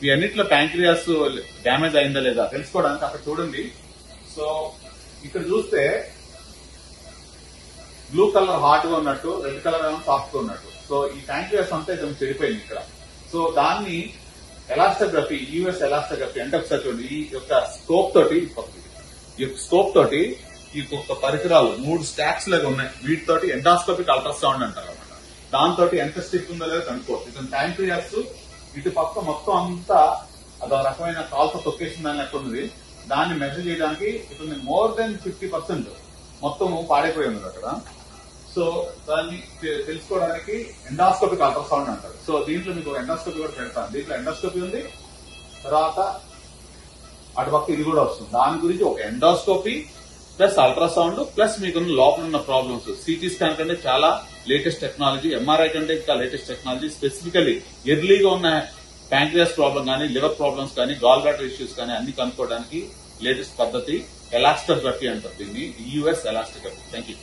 మీ అన్నిట్లో pancreas damage అయిందా లేదా తెలుసుకోవడానికి అక్కడ చూడండి. సో ఇక్కడ చూస్తే బ్లూ కలర్ హార్డ్ గా ఉన్నట్టు, రెడ్ కలర్ ఏమో సాఫ్ట్ గా ఉన్నట్టు. సో ఈ ప్యాంక్రియాస్ అంతా ఇతను చెడిపోయింది ఇక్కడ. సో దాన్ని ఎలాస్టోగ్రఫీ, యూఎస్ ఎలాస్టోగ్రఫీ అంటే ఒకసారి చూడండి. ఈ యొక్క స్కోప్ తోటి ఈ యొక్క పరికరాలు 3 స్టాక్స్ లాగా ఉన్నాయి. వీటితోటి ఎండాస్కోపిక్ అల్ట్రాసౌండ్ అంటారు అనమాట. దాంతో ఎంత స్టిక్ ఉందో లేదో కనుక్కోవచ్చు. ఇతను ప్యాంక్రియాస్ ఇటు పక్క మొత్తం అంతా అదో రకమైన కాల్తో తొక్కేసిన దాని లెక్క ఉంది. దాన్ని మెజర్ చేయడానికి ఇతను మోర్ దెన్ 50% మొత్తం పాడైపోయి ఉంది అక్కడ. సో దాన్ని తెలుసుకోవడానికి ఎండాస్కోపిక్ అల్ట్రాసౌండ్ అంటారు. సో దీంట్లో మీకు ఎండాస్కోపీ కూడా పెడతాను. దీంట్లో ఎండాస్కోపీ ఉంది, తర్వాత అటుపక్క ఇది కూడా వస్తుంది. దాని గురించి ఒక ఎండాస్కోపీ ప్లస్ అల్ట్రాసౌండ్ ప్లస్ మీకున్న లోపల ఉన్న ప్రాబ్లమ్స్. సిటీ స్కాన్ కంటే చాలా లేటెస్ట్ టెక్నాలజీ, ఎంఆర్ఐ కంటే ఇంకా లేటెస్ట్ టెక్నాలజీ. స్పెసిఫికలీ ఎర్లీగా ఉన్న ప్యాంక్రియాస్ ప్రాబ్లం కానీ, లివర్ ప్రాబ్లమ్స్ కానీ, గాల్ బ్లాడర్ ఇష్యూస్ కానీ అన్ని కనుక్కోవడానికి లేటెస్ట్ పద్ధతి ఎలాస్టోగ్రఫీ అంటారు దీన్ని, యూఎస్ ఎలాస్టోగ్రఫీ. Thank you.